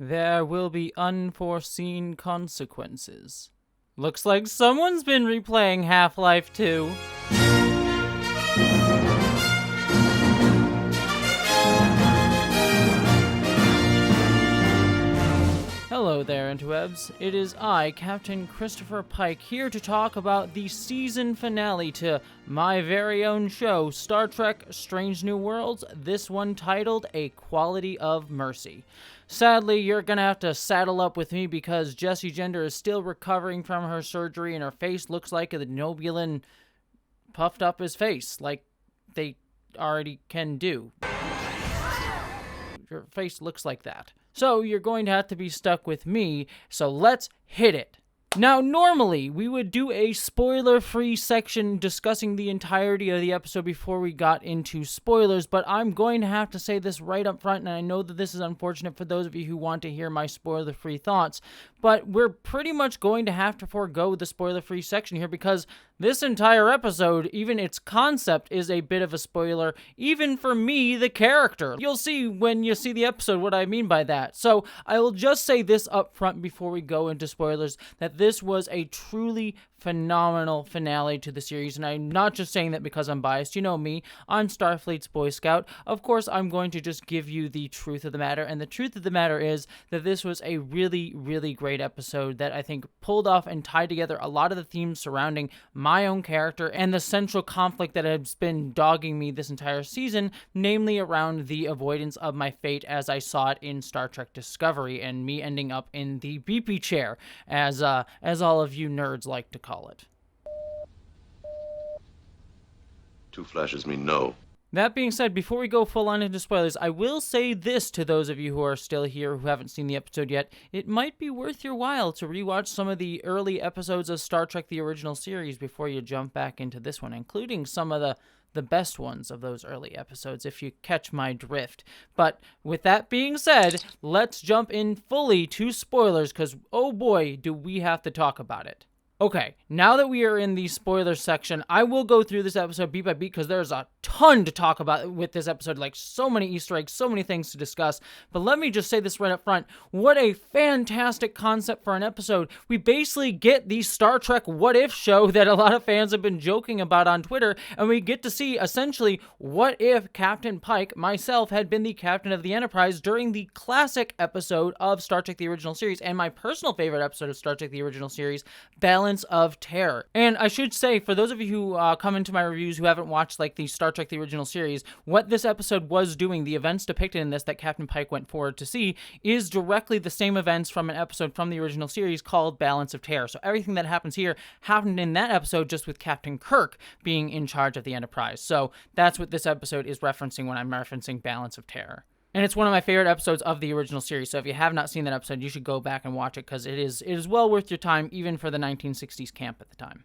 There will be unforeseen consequences. Looks like someone's been replaying Half-Life 2. Hello there, interwebs. It is I, Captain Christopher Pike, here to talk about the season finale to my very own show, Star Trek Strange New Worlds, this one titled A Quality of Mercy. Sadly, you're gonna have to saddle up with me because Jessie Gender is still recovering from her surgery and her face looks like the Nobulin puffed up his face, like they already can do. Your face looks like that. So you're going to have to be stuck with me, so let's hit it. Now, normally, we would do a spoiler-free section discussing the entirety of the episode before we got into spoilers, but I'm going to have to say this right up front, and I know that this is unfortunate for those of you who want to hear my spoiler-free thoughts, but we're pretty much going to have to forego the spoiler-free section here because this entire episode, even its concept, is a bit of a spoiler, even for me, the character. You'll see when you see the episode what I mean by that. So I will just say this up front before we go into spoilers, that this was a truly phenomenal finale to the series, and I'm not just saying that because I'm biased. You know me, I'm Starfleet's Boy Scout. Of course, I'm going to just give you the truth of the matter, and the truth of the matter is that this was a really, really great episode that I think pulled off and tied together a lot of the themes surrounding my own character and the central conflict that has been dogging me this entire season, namely around the avoidance of my fate as I saw it in Star Trek Discovery, and me ending up in the BP chair, as all of you nerds like to call it. Two flashes mean no. That being said, before we go full on into spoilers, I will say this to those of you who are still here who haven't seen the episode yet. It might be worth your while to rewatch some of the early episodes of Star Trek the original series before you jump back into this one, including some of the best ones of those early episodes, if you catch my drift. But with that being said, let's jump in fully to spoilers, because oh boy, do we have to talk about it. Okay, now that we are in the spoiler section, I will go through this episode beat by beat because there's a ton to talk about with this episode, like so many Easter eggs, so many things to discuss. But let me just say this right up front. What a fantastic concept for an episode. We basically get the Star Trek What If show that a lot of fans have been joking about on Twitter, and we get to see essentially what if Captain Pike, myself, had been the captain of the Enterprise during the classic episode of Star Trek the original series, and my personal favorite episode of Star Trek the original series, Balance of Terror. And I should say, for those of you who come into my reviews who haven't watched like the Star Trek the original series, what this episode was doing, the events depicted in this that Captain Pike went forward to see, is directly the same events from an episode from the original series called Balance of Terror. So everything that happens here happened in that episode, just with Captain Kirk being in charge of the Enterprise. So that's what this episode is referencing when I'm referencing Balance of Terror. And it's one of my favorite episodes of the original series, so if you have not seen that episode, you should go back and watch it, because it is well worth your time, even for the 1960s camp at the time.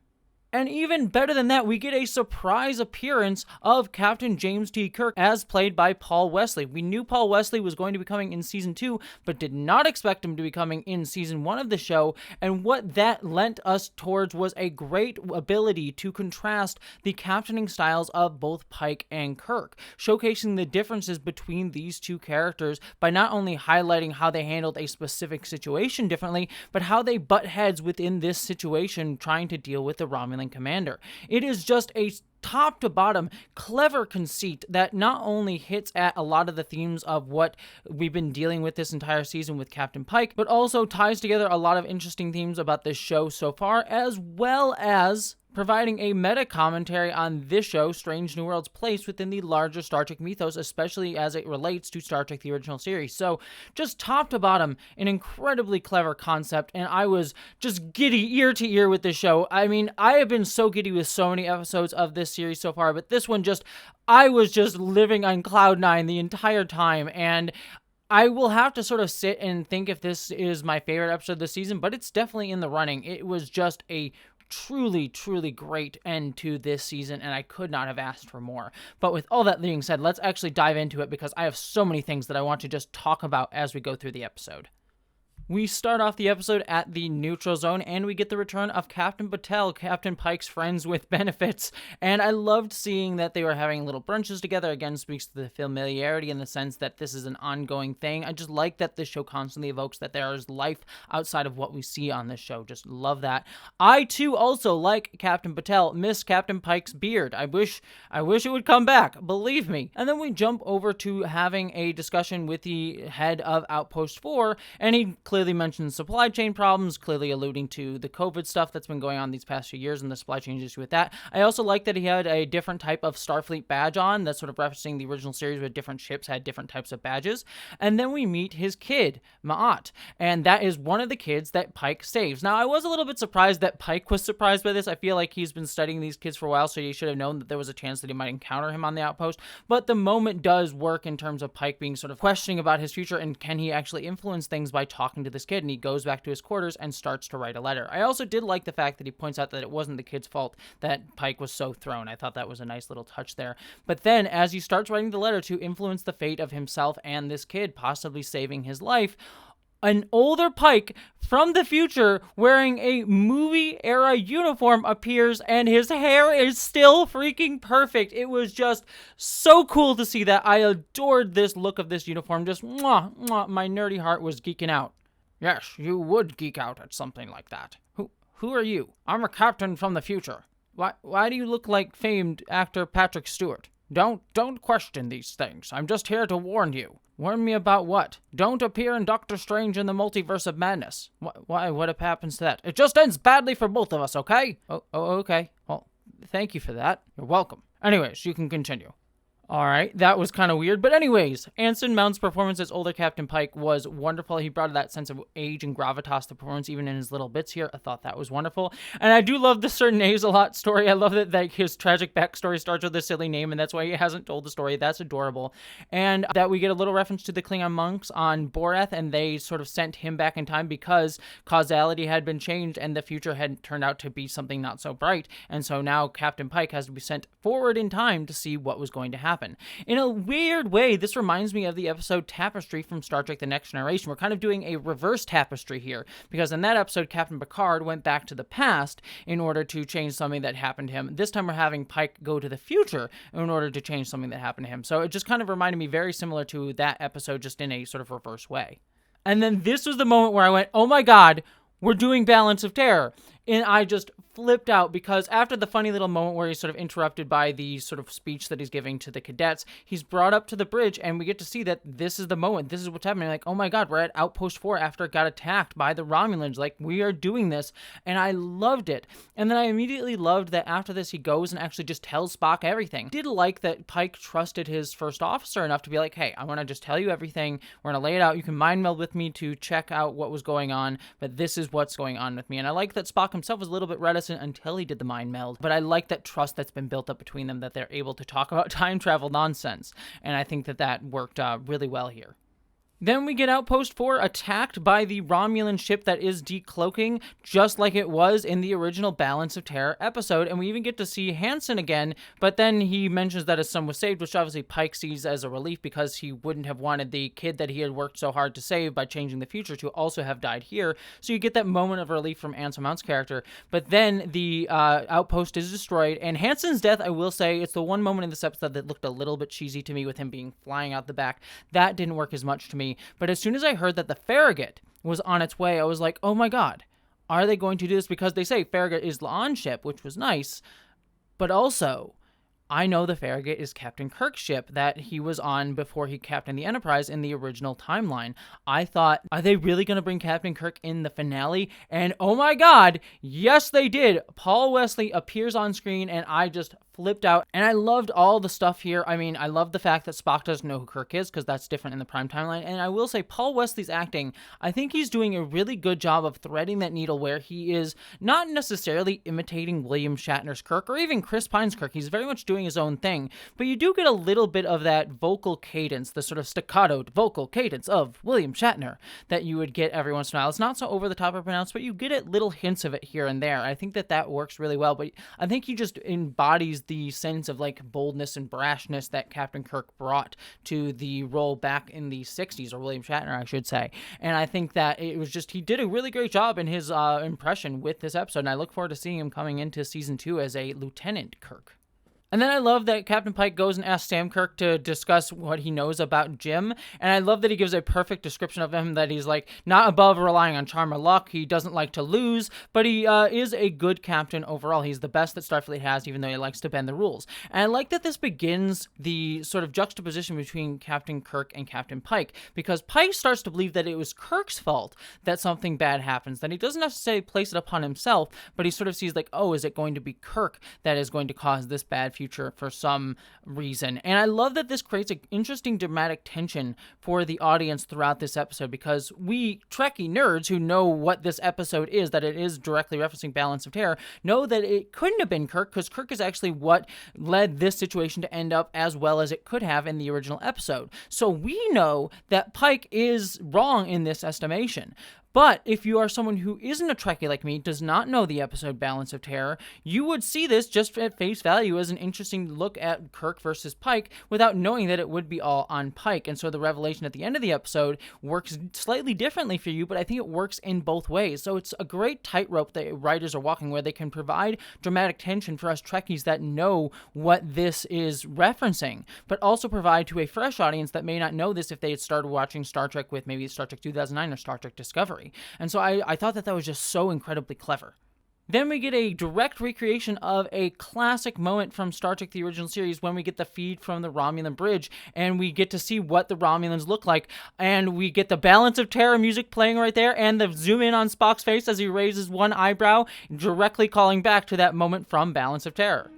And even better than that, we get a surprise appearance of Captain James T. Kirk as played by Paul Wesley. We knew Paul Wesley was going to be coming in Season 2, but did not expect him to be coming in Season 1 of the show, and what that lent us towards was a great ability to contrast the captaining styles of both Pike and Kirk, showcasing the differences between these two characters by not only highlighting how they handled a specific situation differently, but how they butt heads within this situation trying to deal with the Romulan commander. It is just a top to bottom clever conceit that not only hits at a lot of the themes of what we've been dealing with this entire season with Captain Pike, but also ties together a lot of interesting themes about this show so far, as well as providing a meta commentary on this show, Strange New Worlds' place within the larger Star Trek mythos, especially as it relates to Star Trek the original series. So just top to bottom, an incredibly clever concept, and I was just giddy ear to ear with this show. I mean, I have been so giddy with so many episodes of this series so far, but this one I was just living on cloud nine the entire time, and I will have to sort of sit and think if this is my favorite episode of the season, but it's definitely in the running. It was just a truly, truly great end to this season, and I could not have asked for more. But with all that being said, let's actually dive into it, because I have so many things that I want to just talk about as we go through the episode. We start off the episode at the neutral zone, and we get the return of Captain Patel, Captain Pike's friends with benefits. And I loved seeing that they were having little brunches together. Again, speaks to the familiarity in the sense that this is an ongoing thing. I just like that this show constantly evokes that there is life outside of what we see on this show. Just love that. I, too, also, like Captain Patel, miss Captain Pike's beard. I wish it would come back. Believe me. And then we jump over to having a discussion with the head of Outpost 4, and he clearly mentions supply chain problems, clearly alluding to the COVID stuff that's been going on these past few years and the supply chain issue with that. I also like that he had a different type of Starfleet badge on, that's sort of referencing the original series where different ships had different types of badges. And then we meet his kid, Ma'at, and that is one of the kids that Pike saves. Now, I was a little bit surprised that Pike was surprised by this. I feel like he's been studying these kids for a while, so he should have known that there was a chance that he might encounter him on the outpost. But the moment does work in terms of Pike being sort of questioning about his future and can he actually influence things by talking to this kid, and he goes back to his quarters and starts to write a letter. I also did like the fact that he points out that it wasn't the kid's fault that Pike was so thrown. I thought that was a nice little touch there. But then, as he starts writing the letter to influence the fate of himself and this kid, possibly saving his life, an older Pike from the future wearing a movie-era uniform appears, and his hair is still freaking perfect. It was just so cool to see that. I adored this look of this uniform. Just, mwah, mwah, my nerdy heart was geeking out. Yes, you would geek out at something like that. Who are you? I'm a captain from the future. Why do you look like famed actor Patrick Stewart? Don't question these things. I'm just here to warn you. Warn me about what? Don't appear in Doctor Strange in the Multiverse of Madness. Why? What happens to that? It just ends badly for both of us, okay? Oh, okay. Well, thank you for that. You're welcome. Anyways, you can continue. Alright, that was kind of weird. But anyways, Anson Mount's performance as older Captain Pike was wonderful. He brought that sense of age and gravitas to performance, even in his little bits here. I thought that was wonderful. And I do love the Sir Naze-a-Lot story. I love that his tragic backstory starts with a silly name, and that's why he hasn't told the story. That's adorable. And that we get a little reference to the Klingon monks on Borath, and they sort of sent him back in time because causality had been changed and the future had turned out to be something not so bright. And so now Captain Pike has to be sent forward in time to see what was going to happen. In a weird way, this reminds me of the episode Tapestry from Star Trek The Next Generation. We're kind of doing a reverse tapestry here, because in that episode, Captain Picard went back to the past in order to change something that happened to him. This time we're having Pike go to the future in order to change something that happened to him. So it just kind of reminded me very similar to that episode, just in a sort of reverse way. And then this was the moment where I went, oh my god, we're doing Balance of Terror. And I just flipped out, because after the funny little moment where he's sort of interrupted by the sort of speech that he's giving to the cadets, he's brought up to the bridge, and we get to see that this is the moment. This is what's happening. Like, oh my god, we're at Outpost 4 after it got attacked by the Romulans. Like, we are doing this. And I loved it. And then I immediately loved that after this, he goes and actually just tells Spock everything. I did like that Pike trusted his first officer enough to be like, hey, I want to just tell you everything. We're going to lay it out. You can mind meld with me to check out what was going on, but this is what's going on with me. And I like that Spock himself was a little bit reticent until he did the mind meld, but I like that trust that's been built up between them, that they're able to talk about time travel nonsense, and I think that worked really well here. Then we get Outpost 4 attacked by the Romulan ship that is decloaking, just like it was in the original Balance of Terror episode, and we even get to see Hansen again, but then he mentions that his son was saved, which obviously Pike sees as a relief, because he wouldn't have wanted the kid that he had worked so hard to save by changing the future to also have died here, so you get that moment of relief from Anson Mount's character. But then the outpost is destroyed, and Hansen's death, I will say, it's the one moment in this episode that looked a little bit cheesy to me, with him being flying out the back. That didn't work as much to me. But as soon as I heard that the Farragut was on its way, I was like, oh my god, are they going to do this? Because they say Farragut is La'an's ship, which was nice, but also, I know the Farragut is Captain Kirk's ship that he was on before he captained the Enterprise in the original timeline. I thought, are they really going to bring Captain Kirk in the finale? And oh my god, yes they did! Paul Wesley appears on screen, and I just flipped out, and I loved all the stuff here. I mean, I love the fact that Spock doesn't know who Kirk is, because that's different in the Prime timeline, and I will say Paul Wesley's acting, I think he's doing a really good job of threading that needle where he is not necessarily imitating William Shatner's Kirk, or even Chris Pine's Kirk. He's very much doing his own thing, but you do get a little bit of that vocal cadence, the sort of staccato vocal cadence of William Shatner that you would get every once in a while. It's not so over the top or pronounced, but you get it, little hints of it here and there. I think that works really well, but I think he just embodies the sense of like boldness and brashness that Captain Kirk brought to the role back in the 60s, or William Shatner, I should say. And I think that it was just, he did a really great job in his impression with this episode, and I look forward to seeing him coming into season 2 as a Lieutenant Kirk. And then I love that Captain Pike goes and asks Sam Kirk to discuss what he knows about Jim. And I love that he gives a perfect description of him, that he's like not above relying on charm or luck. He doesn't like to lose, but he is a good captain overall. He's the best that Starfleet has, even though he likes to bend the rules. And I like that this begins the sort of juxtaposition between Captain Kirk and Captain Pike, because Pike starts to believe that it was Kirk's fault that something bad happens, that he doesn't necessarily place it upon himself, but he sort of sees like, oh, is it going to be Kirk that is going to cause this bad future for some reason? And I love that this creates an interesting dramatic tension for the audience throughout this episode, because we Trekkie nerds who know what this episode is, that it is directly referencing Balance of Terror, know that it couldn't have been Kirk, because Kirk is actually what led this situation to end up as well as it could have in the original episode. So we know that Pike is wrong in this estimation. But if you are someone who isn't a Trekkie like me, does not know the episode Balance of Terror, you would see this just at face value as an interesting look at Kirk versus Pike without knowing that it would be all on Pike. And so the revelation at the end of the episode works slightly differently for you, but I think it works in both ways. So it's a great tightrope that writers are walking, where they can provide dramatic tension for us Trekkies that know what this is referencing, but also provide to a fresh audience that may not know this if they had started watching Star Trek with maybe Star Trek 2009 or Star Trek Discovery. And so I thought that was just so incredibly clever. Then we get a direct recreation of a classic moment from Star Trek the original series, when we get the feed from the Romulan bridge and we get to see what the Romulans look like, and we get the Balance of Terror music playing right there and the zoom in on Spock's face as he raises one eyebrow, directly calling back to that moment from Balance of Terror.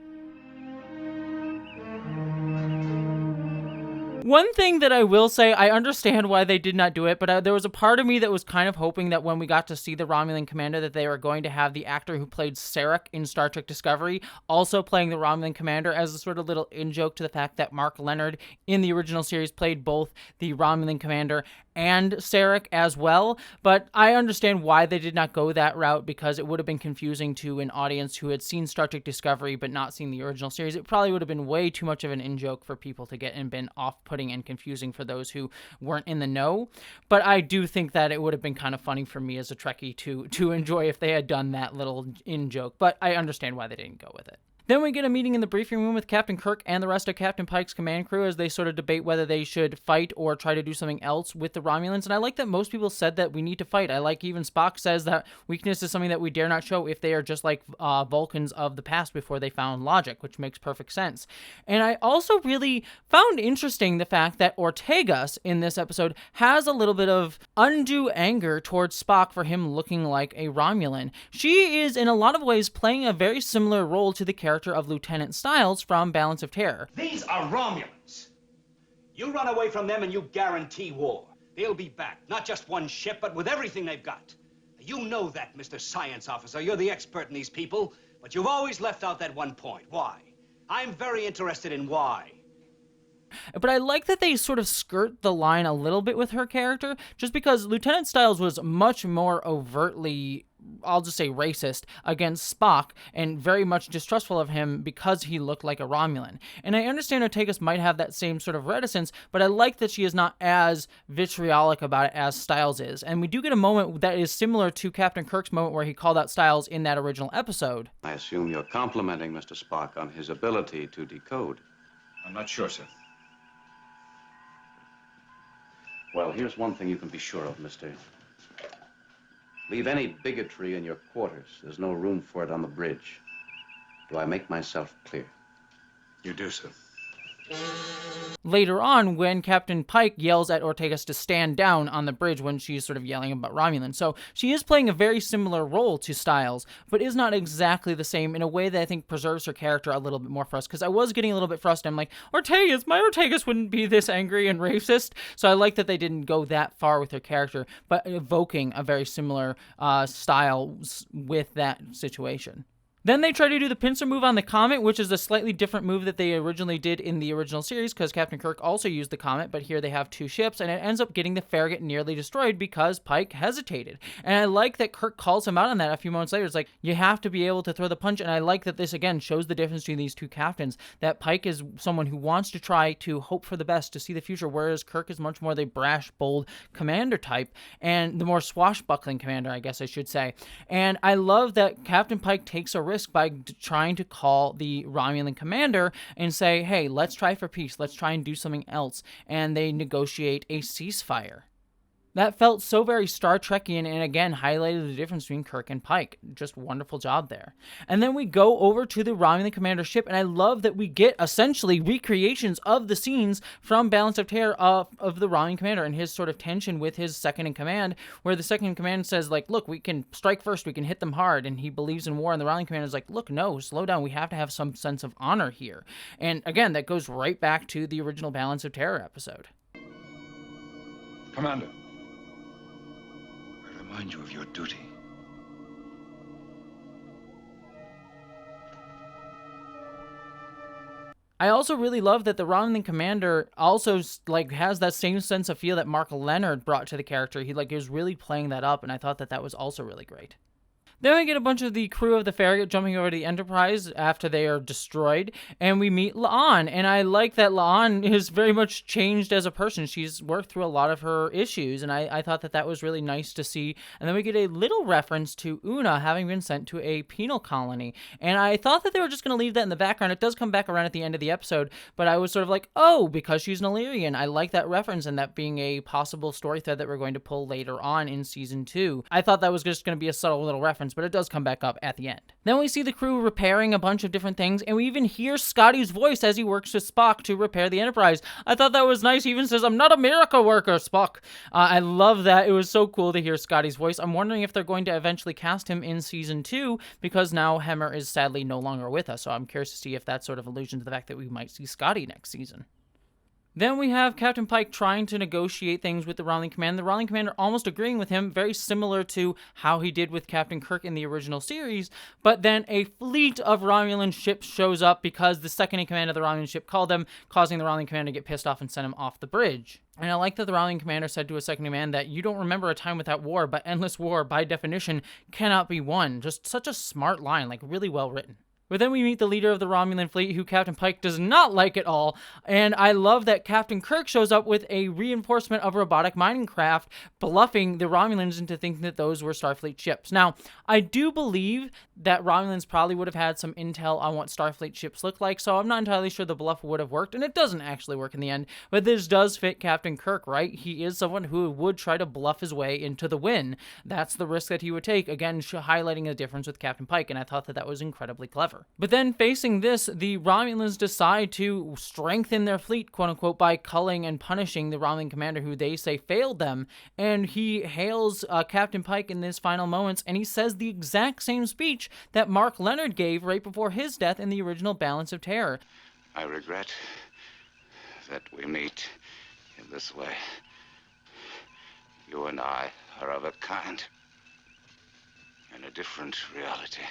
One thing that I will say, I understand why they did not do it, but there was a part of me that was kind of hoping that when we got to see the Romulan commander, that they were going to have the actor who played Sarek in Star Trek Discovery also playing the Romulan commander, as a sort of little in-joke to the fact that Mark Leonard in the original series played both the Romulan commander and Sarek as well. But I understand why they did not go that route, because it would have been confusing to an audience who had seen Star Trek Discovery but not seen the original series. It probably would have been way too much of an in-joke for people to get, and been off-putting and confusing for those who weren't in the know. But I do think that it would have been kind of funny for me as a Trekkie to enjoy if they had done that little in-joke, but I understand why they didn't go with it. Then we get a meeting in the briefing room with Captain Kirk and the rest of Captain Pike's command crew as they sort of debate whether they should fight or try to do something else with the Romulans. And I like that most people said that we need to fight. I like even Spock says that weakness is something that we dare not show if they are just like Vulcans of the past before they found logic, which makes perfect sense. And I also really found interesting the fact that Ortegas in this episode has a little bit of undue anger towards Spock for him looking like a Romulan. She is in a lot of ways playing a very similar role to the character of Lieutenant Styles from Balance of Terror. These are Romulans. You run away from them and you guarantee war. They'll be back, not just one ship, but with everything they've got. You know that, Mr. Science Officer. You're the expert in these people, but you've always left out that one point. Why? I'm very interested in why. But I like that they sort of skirt the line a little bit with her character, just because Lieutenant Styles was much more overtly, I'll just say, racist against Spock, and very much distrustful of him because he looked like a Romulan. And I understand Ortegas might have that same sort of reticence, but I like that she is not as vitriolic about it as Styles is. And we do get a moment that is similar to Captain Kirk's moment where he called out Styles in that original episode. I assume you're complimenting Mr. Spock on his ability to decode. I'm not sure, sir. Well, here's one thing you can be sure of, mister. Leave any bigotry in your quarters. There's no room for it on the bridge. Do I make myself clear? You do, sir. Later on, when Captain Pike yells at Ortegas to stand down on the bridge when she's sort of yelling about Romulan. So she is playing a very similar role to Styles, but is not exactly the same, in a way that I think preserves her character a little bit more for us. Because I was getting a little bit frustrated. I'm like, my Ortegas wouldn't be this angry and racist. So I like that they didn't go that far with her character, but evoking a very similar style with that situation. Then they try to do the pincer move on the Comet, which is a slightly different move that they originally did in the original series, because Captain Kirk also used the Comet, but here they have 2 ships, and it ends up getting the Farragut nearly destroyed because Pike hesitated. And I like that Kirk calls him out on that a few moments later. It's like, you have to be able to throw the punch, and I like that this, again, shows the difference between these 2 captains, that Pike is someone who wants to try to hope for the best, to see the future, whereas Kirk is much more the brash, bold commander type, and the more swashbuckling commander, I guess I should say. And I love that Captain Pike takes a risk by trying to call the Romulan commander and say, hey, let's try for peace. Let's try and do something else. And they negotiate a ceasefire. That felt so very Star Trekian, and again highlighted the difference between Kirk and Pike. Just wonderful job there. And then we go over to the Romulan commander ship, and I love that we get essentially recreations of the scenes from Balance of Terror of the Romulan commander and his sort of tension with his second in command, where the second in command says, like, look, we can strike first, we can hit them hard, and he believes in war, and the Romulan commander is like, look, no, slow down, we have to have some sense of honor here. And again, that goes right back to the original Balance of Terror episode. Commander. Remind you of your duty. I also really love that the Romulan commander also has that same sense of feel that Mark Leonard brought to the character. He was really playing that up, and I thought that was also really great. Then we get a bunch of the crew of the Farragut jumping over to the Enterprise after they are destroyed, and we meet La'an, and I like that La'an is very much changed as a person. She's worked through a lot of her issues, and I thought that was really nice to see. And then we get a little reference to Una having been sent to a penal colony, and I thought that they were just going to leave that in the background. It does come back around at the end of the episode, but I was sort of like, oh, because she's an Illyrian. I like that reference, and that being a possible story thread that we're going to pull later on in Season 2. I thought that was just going to be a subtle little reference, but it does come back up at the end. Then we see the crew repairing a bunch of different things, and we even hear Scotty's voice as he works with Spock to repair the Enterprise. I thought that was nice. He even says, I'm not a miracle worker, Spock. I love that. It was so cool to hear Scotty's voice. I'm wondering if they're going to eventually cast him in Season 2, because now Hemmer is sadly no longer with us, so I'm curious to see if that's sort of allusion to the fact that we might see Scotty next season. Then we have Captain Pike trying to negotiate things with the Romulan commander. The Romulan commander almost agreeing with him, very similar to how he did with Captain Kirk in the original series. But then a fleet of Romulan ships shows up because the second in command of the Romulan ship called them, causing the Romulan commander to get pissed off and send him off the bridge. And I like that the Romulan commander said to a second in command that you don't remember a time without war, but endless war, by definition, cannot be won. Just such a smart line, really well written. But then we meet the leader of the Romulan fleet, who Captain Pike does not like at all, and I love that Captain Kirk shows up with a reinforcement of robotic mining craft, bluffing the Romulans into thinking that those were Starfleet ships. Now, I do believe that Romulans probably would have had some intel on what Starfleet ships look like, so I'm not entirely sure the bluff would have worked, and it doesn't actually work in the end, but this does fit Captain Kirk, right? He is someone who would try to bluff his way into the win. That's the risk that he would take, again, highlighting the difference with Captain Pike, and I thought that was incredibly clever. But then, facing this, the Romulans decide to strengthen their fleet, quote-unquote, by culling and punishing the Romulan commander who they say failed them, and he hails Captain Pike in his final moments, and he says the exact same speech that Mark Leonard gave right before his death in the original Balance of Terror. I regret that we meet in this way. You and I are of a kind, in a different reality.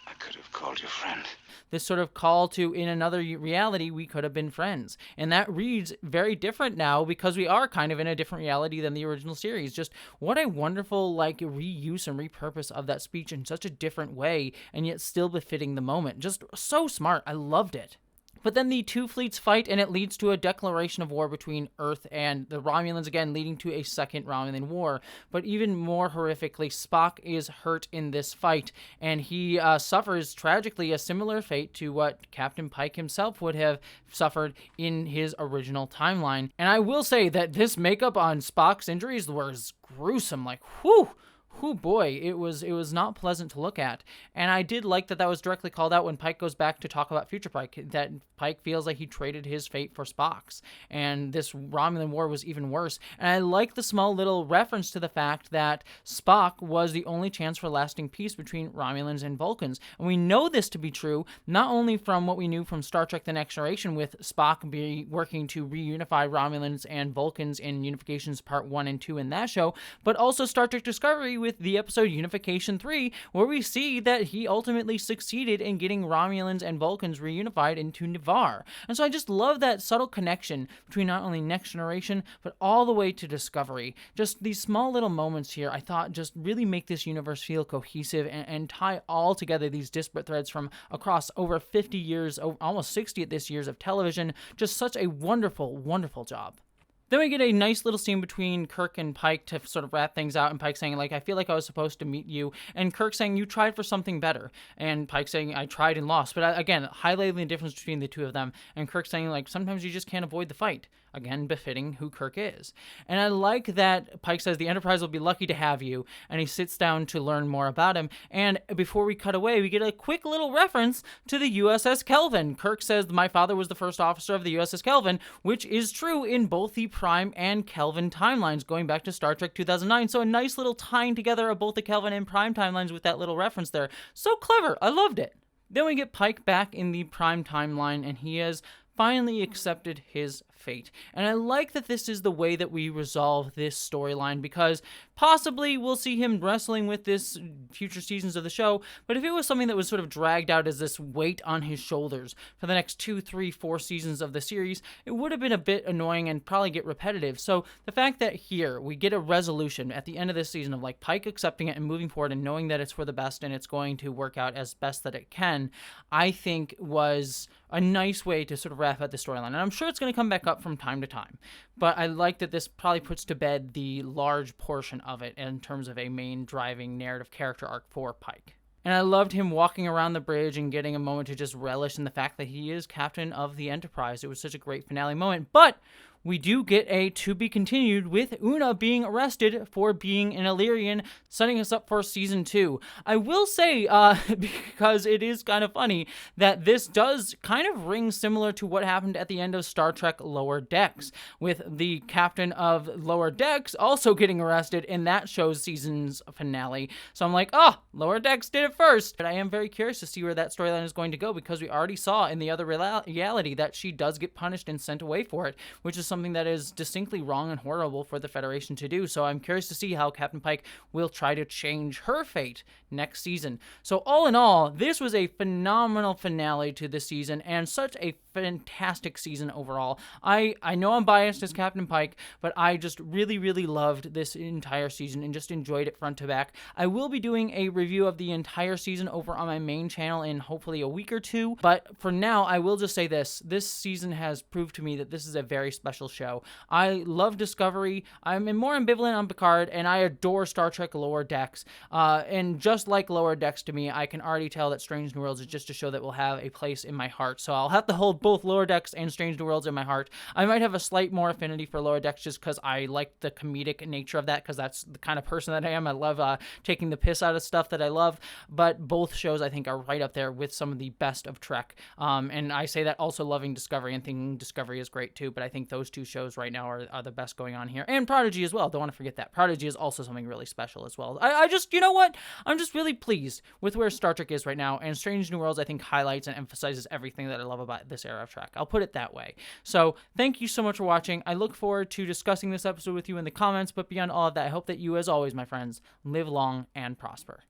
I could have called you friend. This sort of call to, in another reality, we could have been friends. And that reads very different now because we are kind of in a different reality than the original series. Just what a wonderful, reuse and repurpose of that speech in such a different way, and yet still befitting the moment. Just so smart. I loved it. But then the two fleets fight, and it leads to a declaration of war between Earth and the Romulans, again, leading to a second Romulan war. But even more horrifically, Spock is hurt in this fight, and he suffers, tragically, a similar fate to what Captain Pike himself would have suffered in his original timeline. And I will say that this makeup on Spock's injuries was gruesome, whew! Oh boy, it was not pleasant to look at. And I did like that was directly called out when Pike goes back to talk about future Pike, that Pike feels like he traded his fate for Spock's. And this Romulan war was even worse. And I like the small little reference to the fact that Spock was the only chance for lasting peace between Romulans and Vulcans. And we know this to be true, not only from what we knew from Star Trek The Next Generation with Spock working to reunify Romulans and Vulcans in Unifications Part 1 and 2 in that show, but also Star Trek Discovery with the episode Unification 3, where we see that he ultimately succeeded in getting Romulans and Vulcans reunified into Ni'Var. And so I just love that subtle connection between not only Next Generation, but all the way to Discovery. Just these small little moments here, I thought, just really make this universe feel cohesive and tie all together these disparate threads from across over 50 years, almost 60 at this years of television. Just such a wonderful, wonderful job. Then we get a nice little scene between Kirk and Pike to sort of wrap things out, and Pike saying, like, I feel like I was supposed to meet you, and Kirk saying, you tried for something better, and Pike saying, I tried and lost. But again, highlighting the difference between the two of them, and Kirk saying, like, sometimes you just can't avoid the fight. Again, befitting who Kirk is. And I like that Pike says the Enterprise will be lucky to have you, and he sits down to learn more about him. And before we cut away, we get a quick little reference to the USS Kelvin. Kirk says, my father was the first officer of the USS Kelvin, which is true in both the Prime and Kelvin timelines, going back to Star Trek 2009. So a nice little tying together of both the Kelvin and Prime timelines with that little reference there. So clever. I loved it. Then we get Pike back in the Prime timeline, and he has finally accepted his fate. And I like that this is the way that we resolve this storyline, because possibly we'll see him wrestling with this future seasons of the show, but if it was something that was sort of dragged out as this weight on his shoulders for the next 2, 3, 4 seasons of the series, it would have been a bit annoying and probably get repetitive. So the fact that here we get a resolution at the end of this season of like Pike accepting it and moving forward and knowing that it's for the best and it's going to work out as best that it can, I think was a nice way to sort of wrap up the storyline. And I'm sure it's going to come back up from time to time, but I like that this probably puts to bed the large portion of it in terms of a main driving narrative character arc for Pike. And I loved him walking around the bridge and getting a moment to just relish in the fact that he is captain of the Enterprise. It was such a great finale moment, but we do get a to be continued with Una being arrested for being an Illyrian, setting us up for season 2. I will say, because it is kind of funny, that this does kind of ring similar to what happened at the end of Star Trek Lower Decks, with the captain of Lower Decks also getting arrested in that show's season's finale. So I'm like, oh, Lower Decks did it first. But I am very curious to see where that storyline is going to go, because we already saw in the other reality that she does get punished and sent away for it, which is something that is distinctly wrong and horrible for the Federation to do. So I'm curious to see how Captain Pike will try to change her fate next season. So all in all, this was a phenomenal finale to the season and such a fantastic season overall. I know I'm biased as Captain Pike, but I just really, really loved this entire season and just enjoyed it front to back. I will be doing a review of the entire season over on my main channel in hopefully a week or two, but for now, I will just say this season has proved to me that this is a very special show. I love Discovery. I'm more ambivalent on Picard, and I adore Star Trek Lower Decks. And just like Lower Decks to me, I can already tell that Strange New Worlds is just a show that will have a place in my heart. So I'll have to hold both Lower Decks and Strange New Worlds in my heart. I might have a slight more affinity for Lower Decks just because I like the comedic nature of that, because that's the kind of person that I am. I love taking the piss out of stuff that I love. But both shows, I think, are right up there with some of the best of Trek. And I say that also loving Discovery and thinking Discovery is great too, but I think those two shows right now are the best going on here. And Prodigy as well. Don't want to forget that. Prodigy is also something really special as well. I just, you know what? I'm just really pleased with where Star Trek is right now, and Strange New Worlds, I think, highlights and emphasizes everything that I love about this era of Trek. I'll put it that way. So thank you so much for watching. I look forward to discussing this episode with you in the comments, but beyond all of that, I hope that you, as always, my friends, live long and prosper.